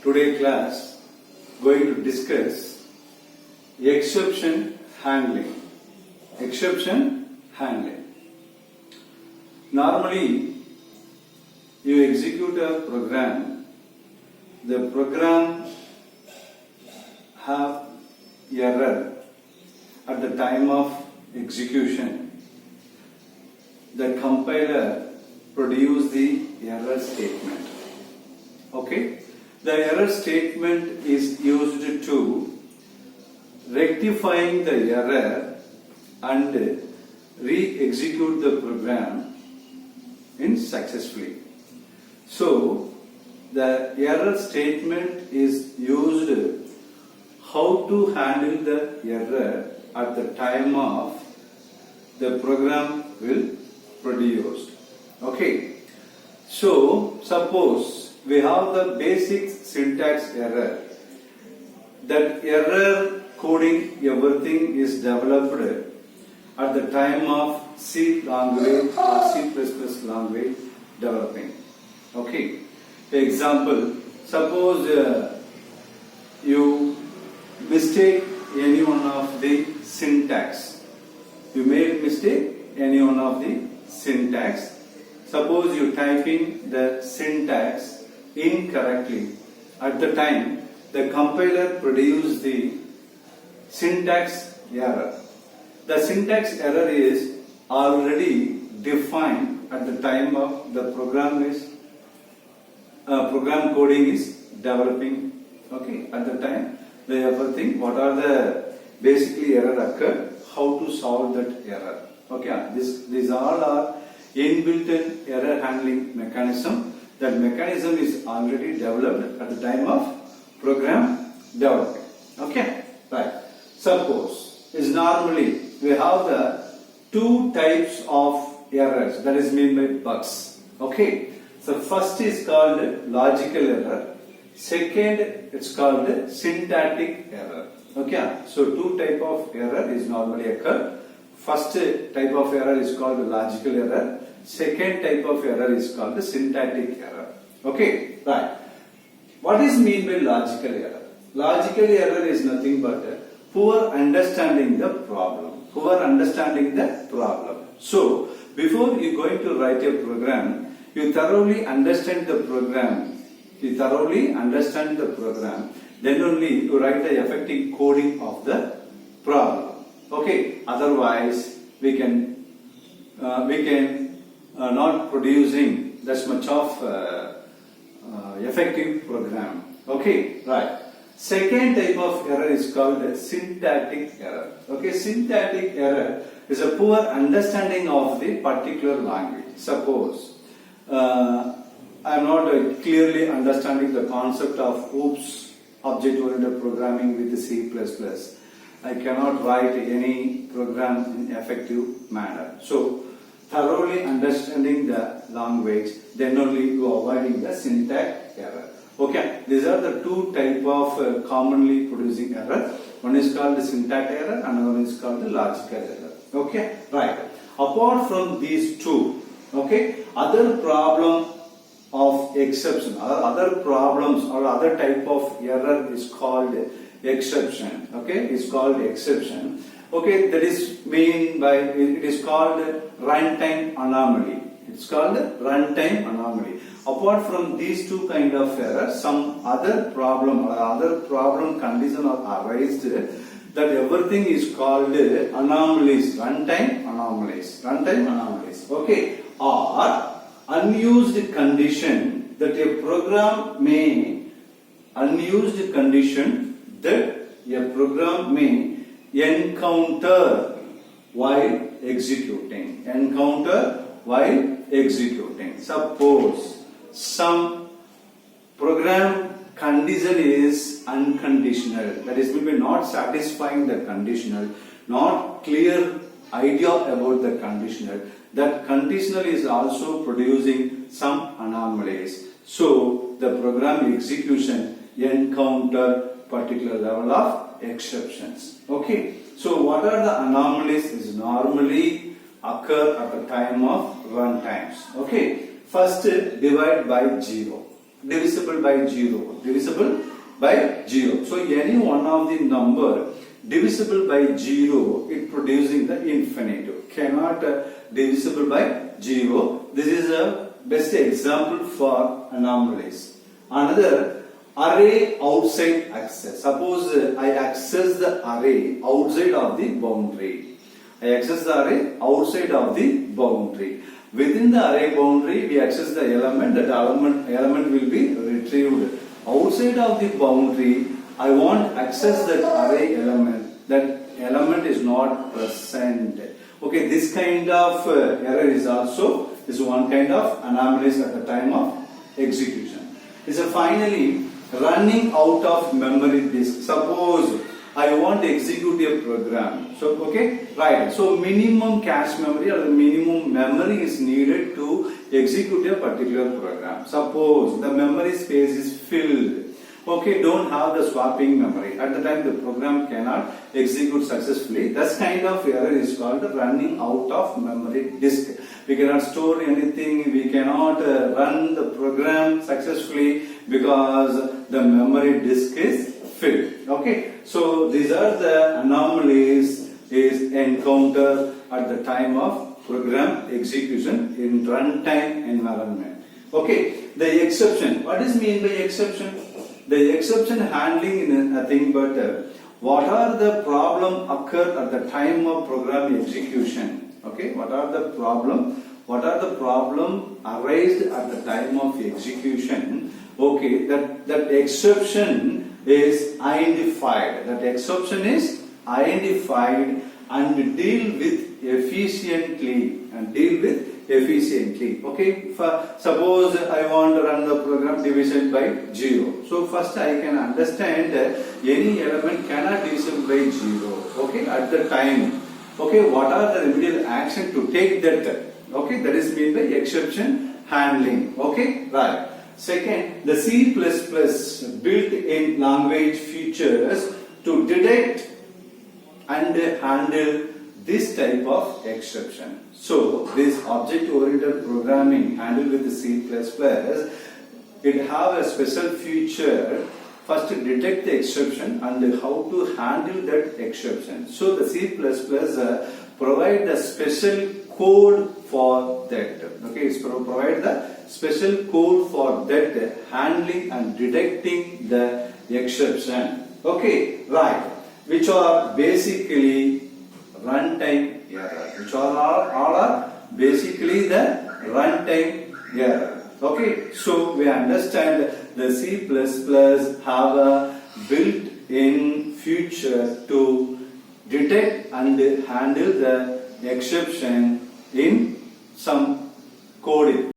Today class going to discuss exception handling. Exception handling. Normally, you execute a program. The program have error at the time of execution. The compiler produce the error statement. Okay? The error statement is used to rectifying the error and re-execute the program successfully. So, the error statement is used how to handle the error at the time of the program will produce. Okay. So, suppose we have the basic syntax error. That error coding, everything is developed at the time of C language or C++ language developing. Okay. Example, suppose you mistake any one of the syntax. You made mistake any one of the syntax. Suppose you type in the syntax incorrectly. At the time, the compiler produced the syntax error. The syntax error is already defined at the time of the program coding is developing. Okay, at the time, the everything, what are the basically error occur, how to solve that error. Okay, these all are inbuilt error handling mechanism. That mechanism is already developed at the time of program developing. Okay, right. Suppose is normally we have the two types of errors, that is mean by bugs. Okay, so first is called logical error. Second, it's called syntactic error. Okay, so two type of error is normally occur. First type of error is called logical error. Second type of error is called the syntactic error. Okay, right. What is mean by logical error? Logical error is nothing but poor understanding the problem. Poor understanding the problem. So, before you going to write a program, you thoroughly understand the program. You thoroughly understand the program. Then only you write the effective coding of the problem. Okay. Otherwise, we can not producing that much of effective program. Okay, right. Second type of error is called syntactic error. Okay, syntactic error is a poor understanding of the particular language. Suppose I am not clearly understanding the concept of OOPS, object-oriented programming with C++. I cannot write any program in effective manner. So, thoroughly understanding the language, then only you avoiding the syntax error. Okay, these are the two type of commonly producing error. One is called the syntax error, another one is called the logical error. Okay, right. Apart from these two, okay, other problem of exception, other problems or other type of error is called exception. Okay, is called exception. Okay, that is mean by, it is called runtime anomaly. It's called runtime anomaly. Apart from these two kind of errors, some other problem or other problem condition are arised that everything is called anomalies, runtime anomalies. Runtime anomalies. Okay, or unused condition that a program may, unused condition that a program may encounter while executing. Encounter while executing. Suppose some program condition is unconditional. That is, maybe not satisfying the conditional, not clear idea about the conditional. That conditional is also producing some anomalies. So, the program execution encounter particular level of exceptions. Okay. So, what are the anomalies is normally occur at the time of runtimes. Okay. First, divide by 0. divisible by 0. Divisible by 0. So any one of the number divisible by 0, it producing the infinitive. Cannot divisible by 0. This is a best example for anomalies. Another, array outside access. Suppose I access the array outside of the boundary. I access the array outside of the boundary. Within the array boundary, we access the element. That element will be retrieved. Outside of the boundary, I want access that array element. That element is not present. Okay, this kind of error is also one kind of anomalies at the time of execution. Is finally running out of memory disk. Suppose I want to execute a program. So okay, right. So minimum cache memory or the minimum memory is needed to execute a particular program. Suppose the memory space is filled. Okay, don't have the swapping memory. At the time the program cannot execute successfully. That kind of error is called running out of memory disk. We cannot store anything, we cannot run the program successfully because the memory disk is filled. Okay, so these are the anomalies is encountered at the time of program execution in runtime environment. Okay, the exception. What is mean by exception? The exception handling is nothing but what are the problem occur at the time of program execution. Okay, what are the problem arised at the time of execution. Okay, that exception is identified. That exception is identified and deal with efficiently. Okay, suppose I want to run the program division by 0. So first I can understand any element cannot divisible by 0. Okay, at the time. Okay, what are the remedial action to take that? Okay, that is mean by exception handling. Okay, right. Second, the C++ built-in language features to detect and handle this type of exception. So this object-oriented programming handled with the C++, it have a special feature. First to detect the exception and how to handle that exception. So the C++ provide the special code for that. Okay, it's provide the special code for that handling and detecting the exception. Okay, right. Which are basically runtime error. Which all are basically the runtime error. Okay, so we understand the C++ have a built-in feature to detect and handle the exception in some coding.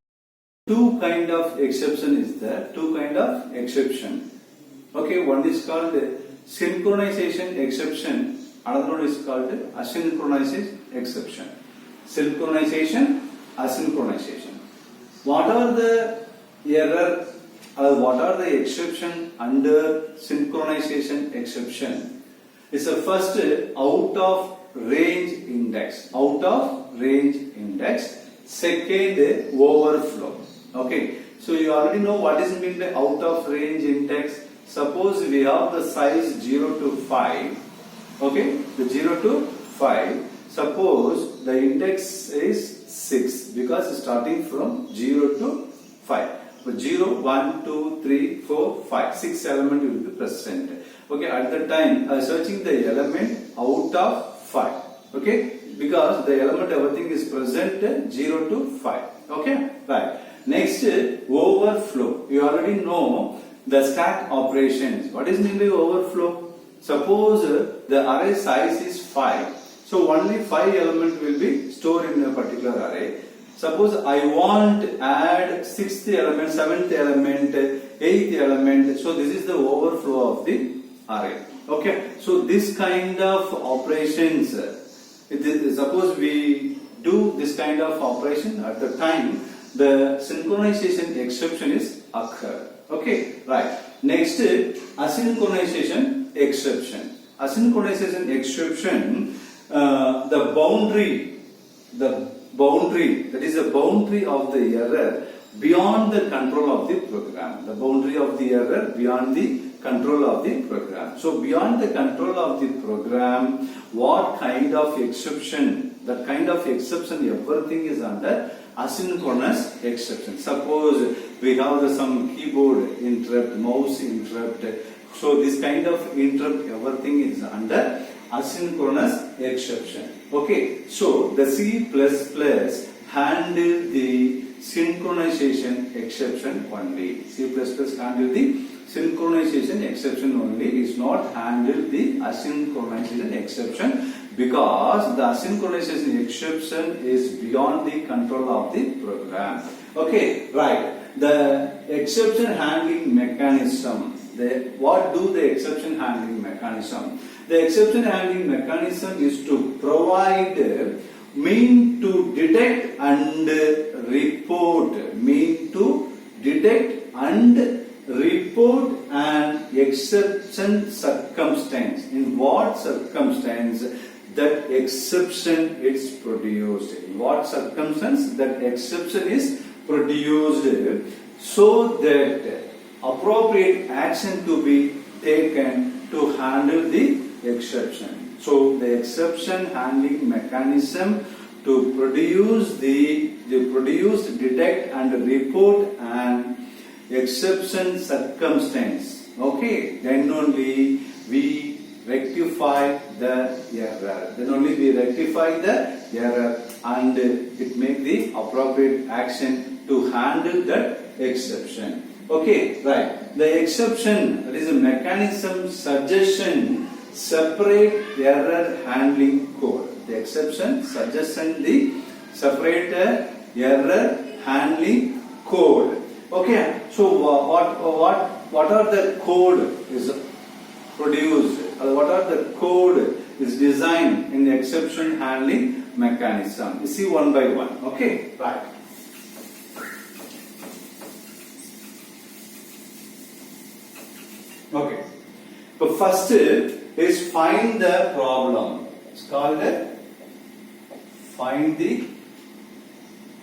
Two kind of exception is there. Two kind of exception. Okay, one is called synchronization exception. Another one is called asynchronization exception. Synchronization, asynchronization. What are the error or what are the exception under synchronization exception? It's the first out of range index. Out of range index. Second, overflow. Okay. So you already know what is meant by out of range index. Suppose we have the size 0 to 5. Okay. The 0 to 5. Suppose the index is 6 because it's starting from 0 to 5. But 0, 1, 2, 3, 4, 5. 6 element will be present. Okay, at the time searching the element out of 5. Okay, because the element everything is present 0 to 5. Okay, right. Next, overflow. You already know the stack operations. What is mean by overflow? Suppose the array size is 5. So only 5 element will be stored in a particular array. Suppose I want to add 6th element, 7th element, 8th element. So this is the overflow of the array. Okay. So this kind of operations, suppose we do this kind of operation at the time, the synchronization exception is occurred. Okay. Right. Next, asynchronization exception. Asynchronization exception. The boundary, that is the boundary of the error beyond the control of the program. The boundary of the error beyond the control of the program. So beyond the control of the program, what kind of exception? That kind of exception, everything is under asynchronous exception. Suppose we have some keyboard interrupt, mouse interrupt. So this kind of interrupt, everything is under asynchronous exception. Okay. So the C++ handle the synchronization exception only. C++ handle the synchronization exception only, is not handle the asynchronization exception, because the asynchronization exception is beyond the control of the program. Okay, right. The exception handling mechanism. What do the exception handling mechanism? The exception handling mechanism is to provide mean to detect and report. Mean to detect and report an exception circumstance. In what circumstance that exception is produced? In what circumstance that exception is produced, so that appropriate action to be taken to handle the exception. So the exception handling mechanism to produce detect and report an exception circumstance. Okay, then only we rectify the error. Then only we rectify the error and it make the appropriate action to handle that exception. Okay, right. The exception, that is a mechanism suggestion separate error handling code. The exception suggestion the separate error handling code. Okay, so what are the code is produced? What are the code is designed in the exception handling mechanism? You see one by one. Okay, right. Okay. So first is find the problem. It's called find the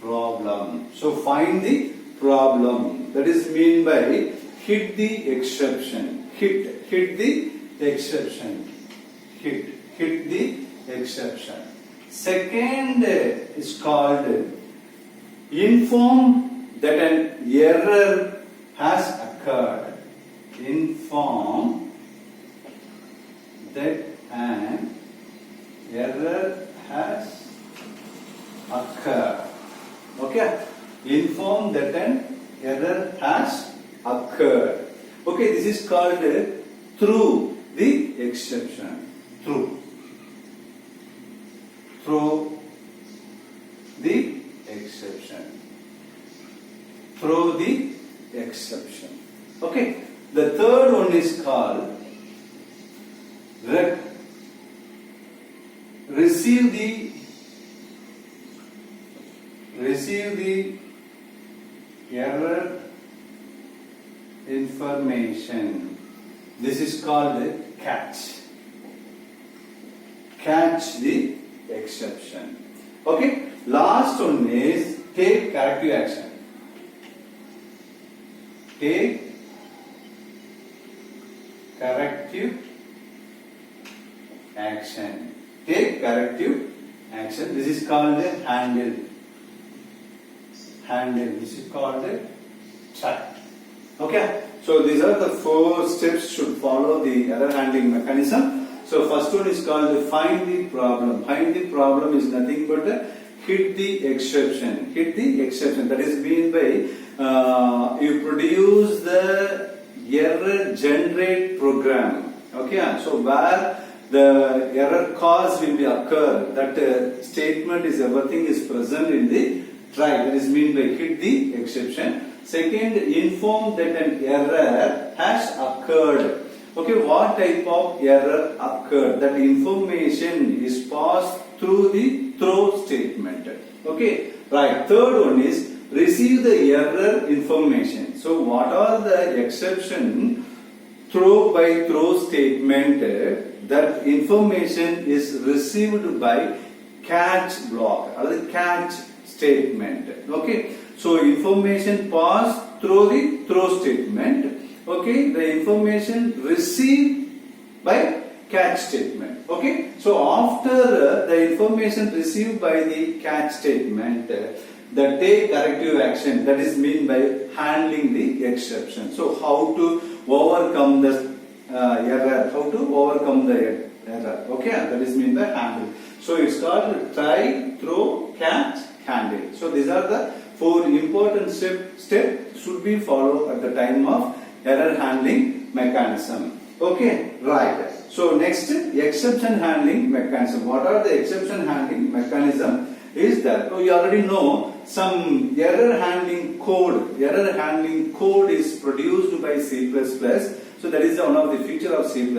problem. So find the problem. That is mean by hit the exception. Hit the exception. Hit the exception. Second is called inform that an error has occurred. Inform that an error has occurred. Okay. Inform that an error has occurred. Okay, this is called through the exception. Through the exception. Through the exception. Okay. The third one is called receive the error information. This is called catch. Catch the exception. Okay. Last one is take corrective action. Take corrective action. Take corrective action. This is called handle. This is called try. Okay. So these are the 4 steps should follow the error handling mechanism. So first one is called find the problem. Find the problem is nothing but hit the exception. Hit the exception. That is mean by you produce the error generate program. Okay. So where the error cause will be occur, that statement is everything is present in the try. That is mean by hit the exception. Second, inform that an error has occurred. Okay, what type of error occurred? That information is passed through the throw statement. Okay, right. Third one is receive the error information. So what are the exception throw by throw statement? That information is received by catch block or the catch statement. Okay. So information passed through the throw statement. Okay, the information received by catch statement. Okay, so after the information received by the catch statement, the take corrective action, that is mean by handling the exception. So how to overcome the error, how to overcome the error. Okay, that is mean by handle. So it's called try, throw, catch, handle. So these are the 4 important steps should be followed at the time of error handling mechanism. Okay, right. So next, exception handling mechanism. What are the exception handling mechanism? Is that you already know some error handling code. Error handling code is produced by C++. So that is one of the feature of C++.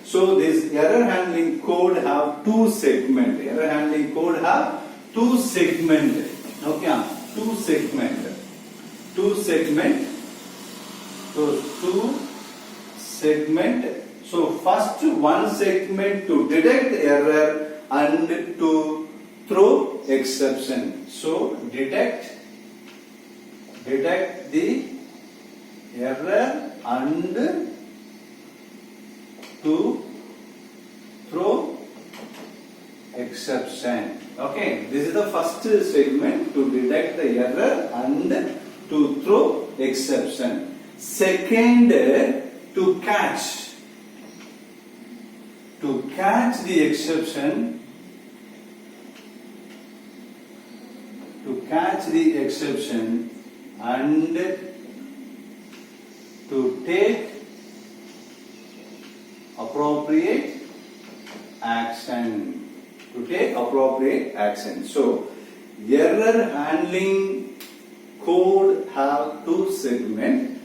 So this error handling code have 2 segment. Error handling code have 2 segment. Okay, 2 segment. 2 segment. So 2 segment. So first one segment to detect the error and to throw exception. So detect the error and to throw exception. Okay, this is the first segment to detect the error and to throw exception. Second, to catch the exception. To catch the exception and to take appropriate action. To take appropriate action. So, error handling code have 2 segments.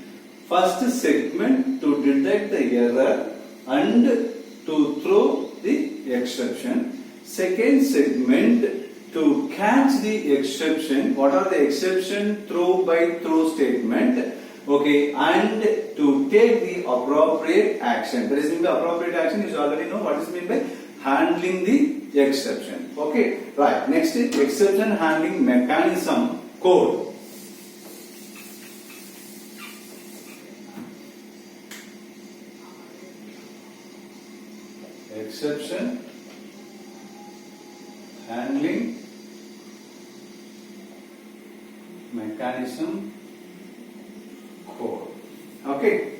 First segment to detect the error and to throw the exception. Second segment to catch the exception. What are the exception? Throw by throw statement. Okay, and to take the appropriate action. That is mean by appropriate action. You already know what is mean by handling the exception. Okay, right. Next is exception handling mechanism code. Exception handling mechanism code. Okay.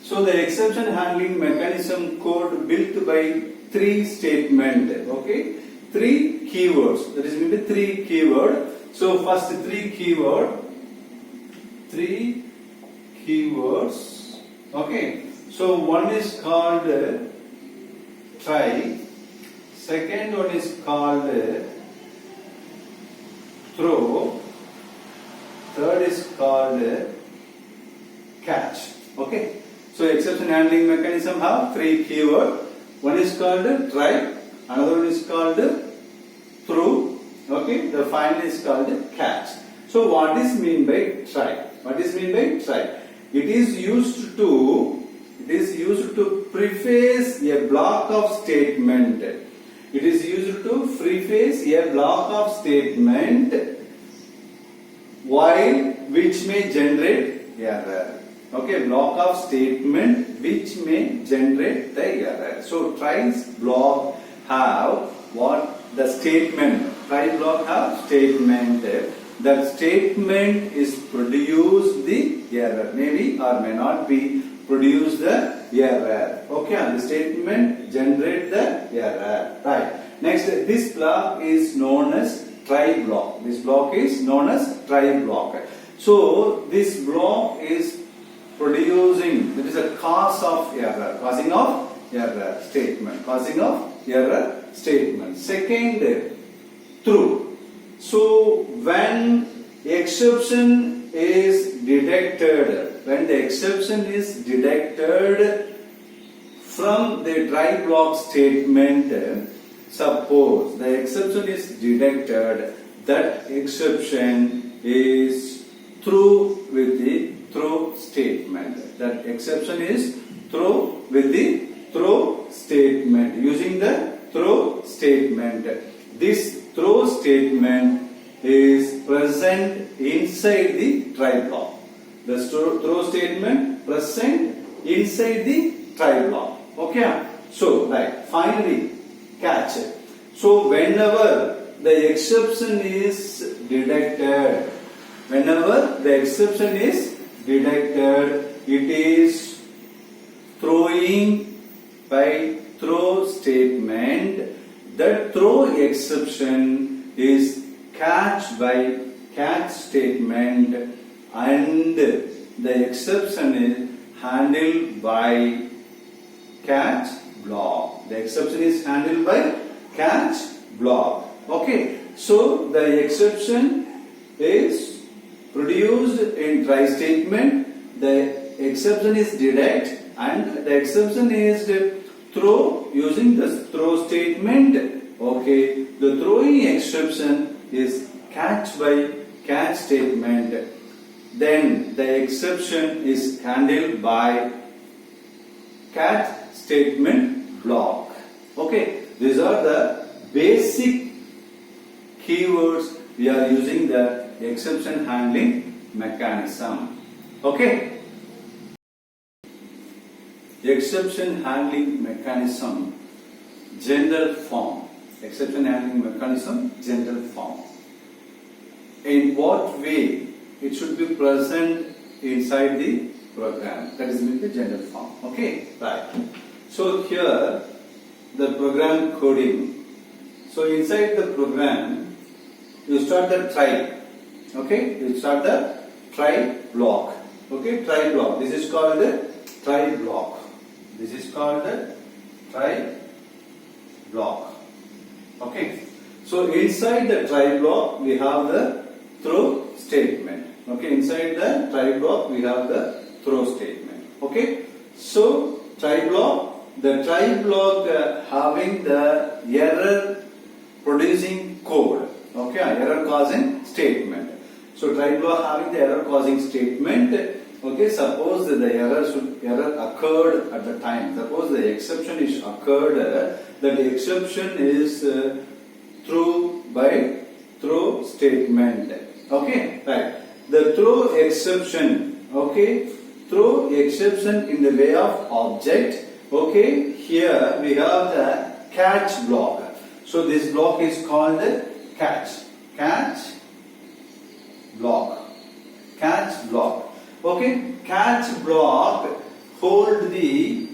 So the exception handling mechanism code built by 3 statements. Okay, 3 keywords. That is mean by 3 keyword. So first 3 keyword. 3 keywords. Okay. So one is called try. Second one is called throw. Third is called catch. Okay. So exception handling mechanism have 3 keyword. One is called try. Another one is called throw. Okay. The final is called catch. So what is mean by try? What is mean by try? It is used to preface a block of statement. It is used to preface a block of statement while which may generate error. Okay, block of statement which may generate the error. So try's block have what the statement. Try block have statement. That statement is produce the error. Maybe or may not be produce the error. Okay, and the statement generate the error. Right. Next, this block is known as try block. This block is known as try block. So this block is producing, that is a cause of error, causing of error statement, causing of error statement. Second, through. So when exception is detected, when the exception is detected from the try block statement, suppose the exception is detected, that exception is through with the throw statement. That exception is throw with the throw statement, using the throw statement. This throw statement is present inside the try block. The throw statement present inside the try block. Okay. So right. Finally, catch. So whenever the exception is detected, it is throwing by throw statement. That throw exception is catch by catch statement, and the exception is handled by catch block. The exception is handled by catch block. Okay, so the exception is produced in try statement, the exception is detect, and the exception is throw using the throw statement. Okay, the throwing exception is catch by catch statement, then the exception is handled by catch statement block. Okay, these are the basic keywords we are using the exception handling mechanism. Okay. Exception handling mechanism, general form. Exception handling mechanism, general form. In what way it should be present inside the program? That is meant the general form. Okay, right. So here the program coding. So inside the program you start the try. Okay, you start the try block. Okay, try block. This is called the try block. This is called the try block. Okay. So inside the try block we have the throw statement. Okay. Inside the try block we have the throw statement. Okay. So try block. The try block having the error producing code. Okay. Error causing statement. So try block having the error causing statement. Okay, suppose that the error occurred at the time. Suppose the exception is occurred, that the exception is through by throw statement. Okay, right. The throw exception. Okay, throw exception in the way of object. Okay, here we have the catch block. So this block is called the catch block. Catch block. Okay, catch block hold the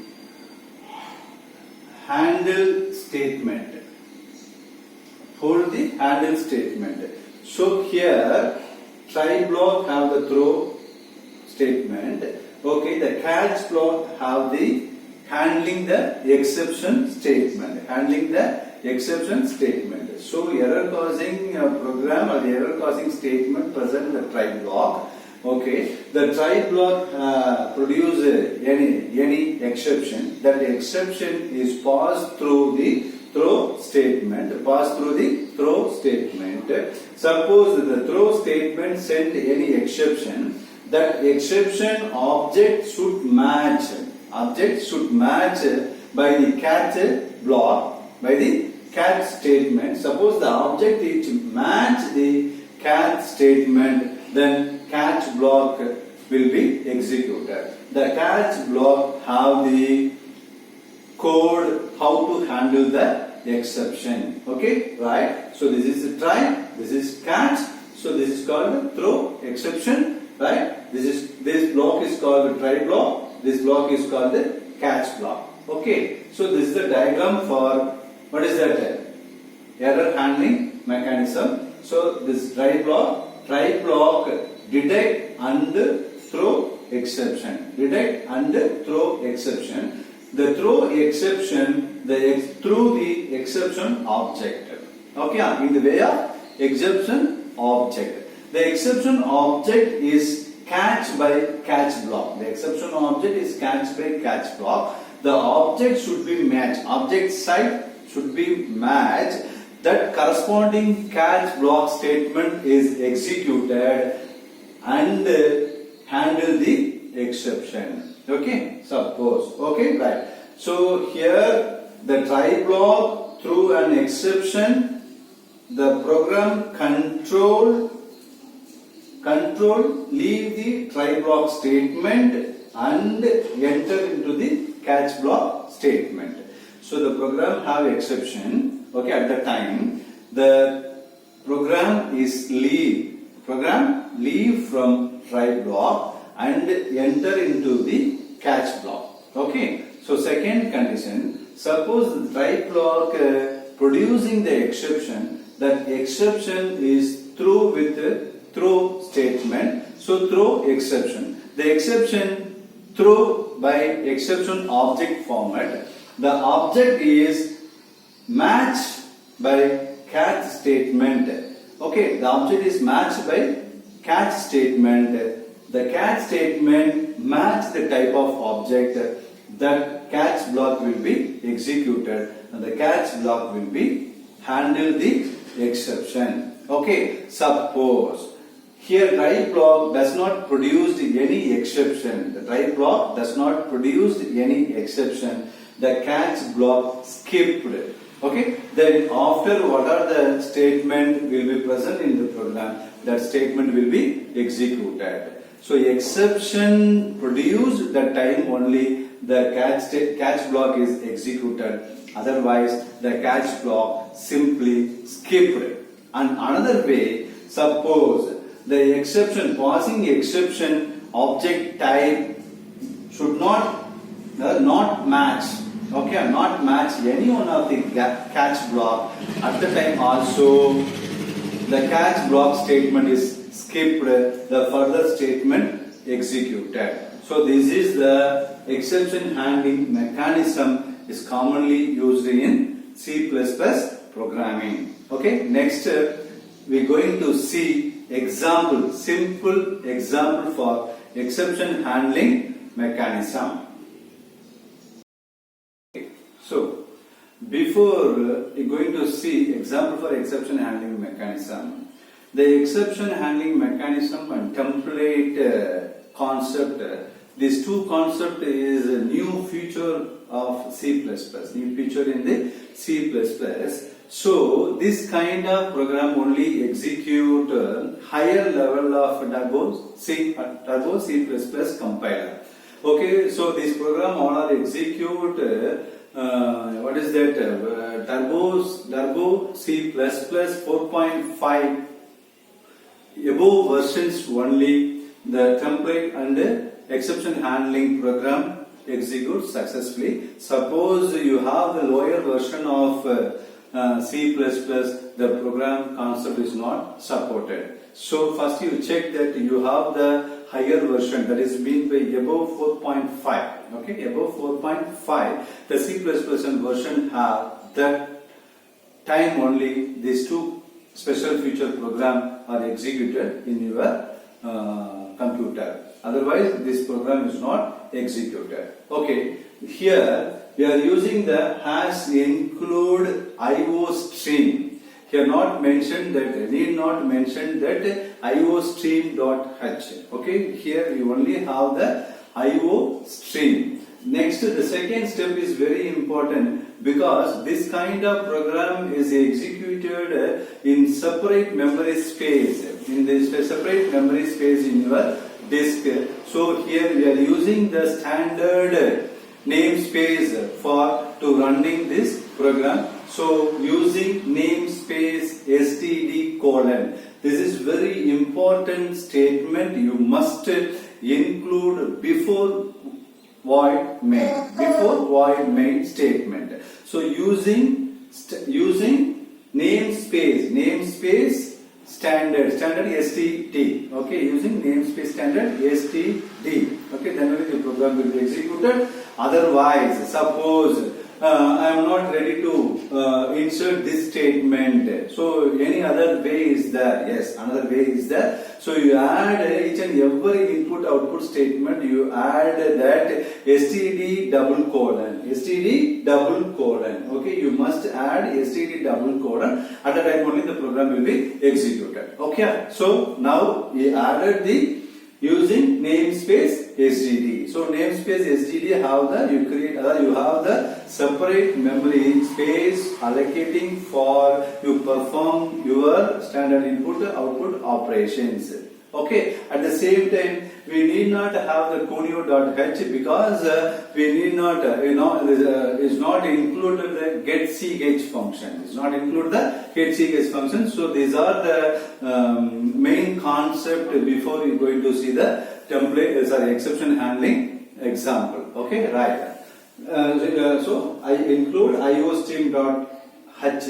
handle statement. Hold the handle statement. So here try block have the throw statement. Okay, the catch block have the handling the exception statement. Handling the exception statement. So error causing program or the error causing statement present in the try block. Okay, the try block produce any exception. That exception is passed through the throw statement. Suppose that the throw statement send any exception. That exception object should match. Object should match by the catch block, by the catch statement. Suppose the object is match the catch statement, then catch block will be executed. The catch block have the code how to handle the exception. Okay, right? So this is the try, this is catch. So this is called throw exception, right? This block is called the try block. This block is called the catch block. Okay, so this is the diagram for what is that? Error handling mechanism. So this try block detect and throw exception. Detect and throw exception. The throw exception through the exception object. Okay, in the way of exception object. The exception object is catch by catch block. The exception object is catch by catch block. The object should be matched. Object side should be matched. That corresponding catch block statement is executed and handle the exception. Okay, suppose. Okay, right. So here the try block through an exception, the program control leave the try block statement and enter into the catch block statement. So the program have exception. Okay, at the time the program leave from try block and enter into the catch block. Okay, so second condition, suppose the try block producing the exception, that exception is throw with the throw statement. So throw exception, the exception throw by exception object format, the object is matched by catch statement. Okay, the object is matched by catch statement. The catch statement match the type of object, that catch block will be executed and the catch block will be handle the exception. Okay, suppose here try block does not produce any exception. The try block does not produce any exception. The catch block skipped. Okay, then after what are the statement will be present in the program, that statement will be executed. So exception produced the time only the catch block is executed. Otherwise the catch block simply skipped. And another way, suppose the exception, passing exception object type should not match. Okay, not match any one of the catch block. At the time also the catch block statement is skipped, the further statement executed. So this is the exception handling mechanism is commonly used in C++ programming. Okay, next we are going to see example, simple example for exception handling mechanism. So, before going to see example for exception handling mechanism, the exception handling mechanism and template concept, these two concept is a new feature of C++, new feature in the C++. So, this kind of program only execute higher level of Turbo C++ compiler. Okay, so this program all are execute what is that? Turbo C++ 4.5 above versions only the template and exception handling program executes successfully. Suppose you have the lower version of C++, the program concept is not supported. So first you check that you have the higher version, that is mean by above 4.5. Okay, above 4.5, the C++ version have that time only these two special feature program are executed in your computer. Otherwise, this program is not executed. Okay, here we are using the hash include IO stream. Here not mentioned that, need not mention that IO stream.h. Okay, here you only have the IO stream. Next, the second step is very important because this kind of program is executed in separate memory space, in this separate memory space in your disk. So here we are using the standard namespace for to running this program. So using namespace std colon. This is very important statement you must include before void main statement. So using namespace standard std. Okay, using namespace standard std. Okay, then only the program will be executed. Otherwise, suppose I am not ready to insert this statement. So any other way is there? Yes, another way is there. So you add each and every input output statement. You add that std double colon. Okay, you must add std double colon. At the time only the program will be executed. Okay. So now we added the using namespace SGD. So namespace SGD have you have the separate memory space allocating for you perform your standard input output operations. Okay, at the same time we need not have the conio.h because we need not is not included the getCH function. It's not included the getCH function. So these are the main concept before you going to see the template exception handling example. Okay, right. So I include iostream.h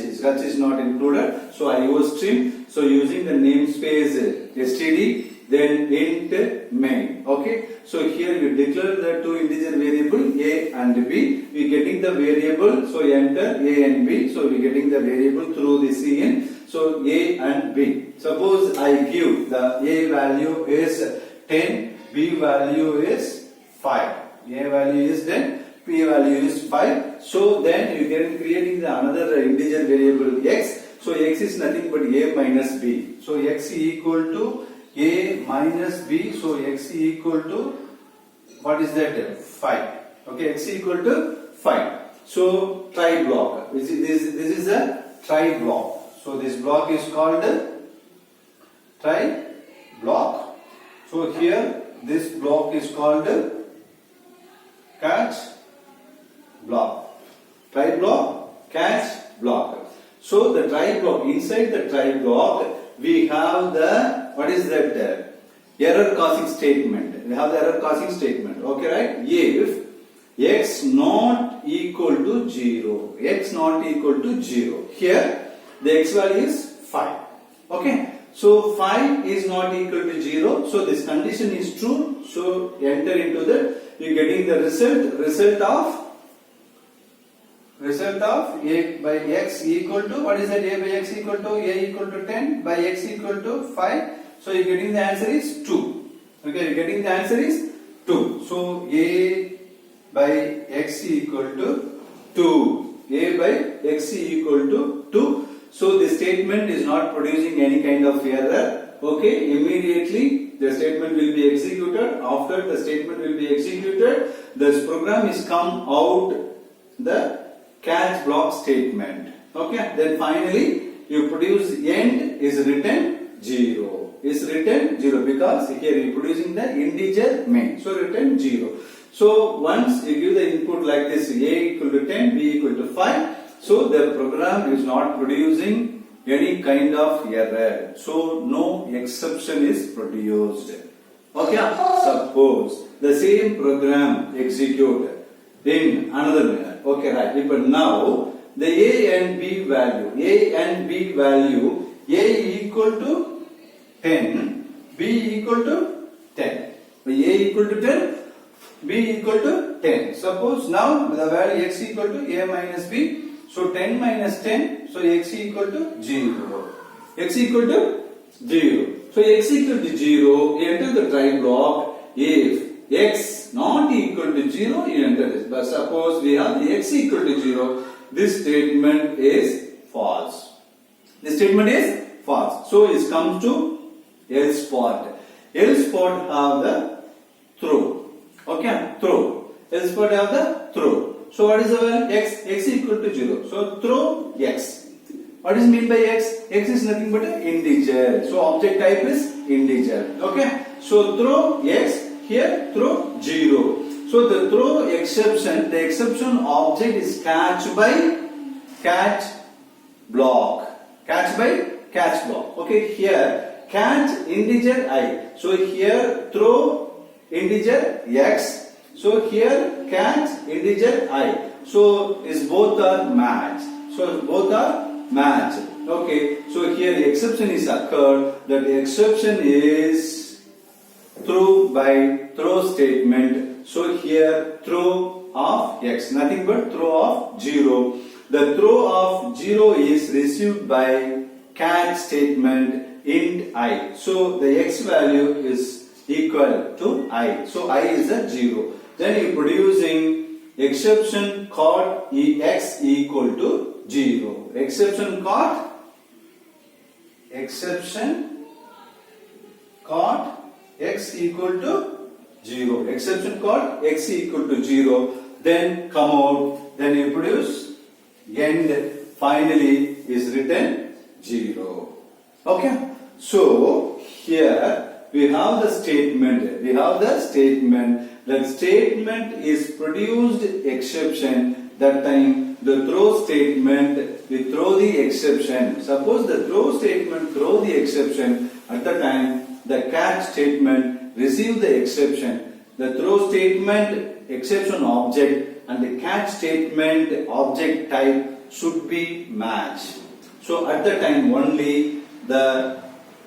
is not included. So iostream. So using the namespace std, then int main. Okay. So here you declare the two integer variable a and b. We getting the variable. So enter a and b. So we getting the variable through the cin. So a and b. Suppose I give the a value is 10, b value is 5. A value is 10, b value is 5. So then you get creating the another integer variable x. So x is nothing but a minus b. So x equal to a minus b. So x equal to what is that? 5. Okay, x equal to 5. So try block. This is a try block. So this block is called try block. So here this block is called catch block. Try block, catch block. So the try block, inside the try block we have the what is that error causing statement. We have the error causing statement. Okay, right? If x not equal to 0, x not equal to 0. Here the x value is 5. Okay. So 5 is not equal to 0. So this condition is true. So enter into that. You getting the result of a by x equal to what is that? A by x equal to a equal to 10 by x equal to 5. So you getting the answer is 2. Okay, you getting the answer is 2. So a by x equal to 2. A by x equal to 2. So the statement is not producing any kind of error. Okay, immediately the statement will be executed. After the statement will be executed, this program is come out the catch block statement. Okay, then finally you produce end is written 0. Is written 0 because here you producing the integer main. So written 0. So once you give the input like this, a equal to 10, b equal to 5. So the program is not producing any kind of error. So no exception is produced. Okay, suppose the same program executed in another manner. Okay, right. But now the a and b value, a equal to 10, b equal to 10. A equal to 10, b equal to 10. Suppose now the value x equal to a minus b. So 10 minus 10, so x equal to 0. X equal to 0. So x equal to 0, you enter the try block. If x not equal to 0, you enter this. But suppose we have the x equal to 0, this statement is false. This statement is false. So it comes to else part. Else part have the throw. Okay, throw. Else part have the throw. So what is the value? X equal to 0. So throw x. What is mean by x? X is nothing but an integer. So object type is integer. Okay. So throw x. Here throw 0. So the throw exception, the exception object is catch by catch block. Catch by catch block. Okay. Here catch integer I. So here throw integer x. So here catch integer I. So is both are matched. So both are matched. Okay. So here the exception is occurred. That the exception is throw by throw statement. So here throw of x. Nothing but throw of 0. The throw of 0 is received by catch statement int I. So the x value is equal to I. So I is a 0. Then you producing exception caught x equal to 0. Exception caught x equal to 0. Exception called x equal to 0. Then come out, then you produce end, finally is written 0. Okay. So here we have the statement. That statement is produced exception. That time the throw statement, we throw the exception. Suppose the throw statement throw the exception. At the time the catch statement receive the exception. The throw statement exception object and the catch statement object type should be matched. So at the time only the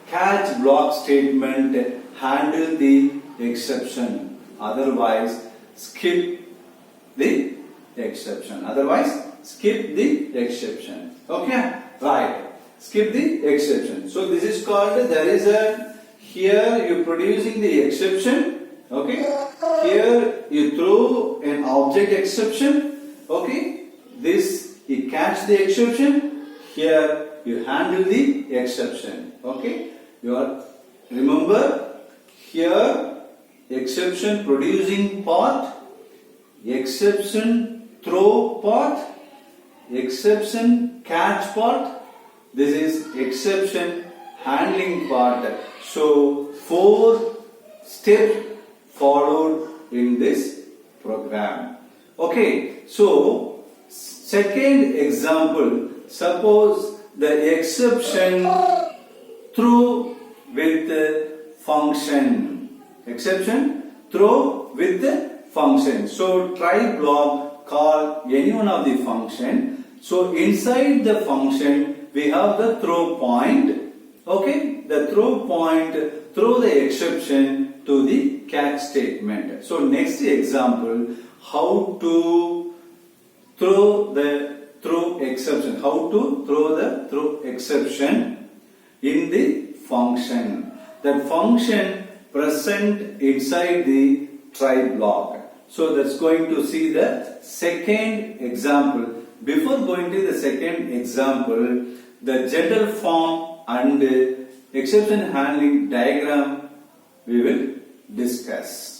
catch block statement handle the exception. Otherwise skip the exception. Okay, right. Skip the exception. So this is called, there is a, here you producing the exception. Okay, here you throw an object exception. Okay, this you catch the exception. Here you handle the exception. Okay, you are, remember here exception producing part, exception throw part, exception catch part. This is exception handling part. So 4 steps followed in this program. Okay, so second example, suppose the exception throw with the function. Exception throw with the function. So try block call any one of the function. So inside the function we have the throw point. Okay, the throw point throw the exception to the catch statement. So next example, how to throw the throw exception. How to throw the throw exception in the function. That function present inside the try block. So that's going to see the second example. Before going to the second example, the general form and exception handling diagram we will discuss.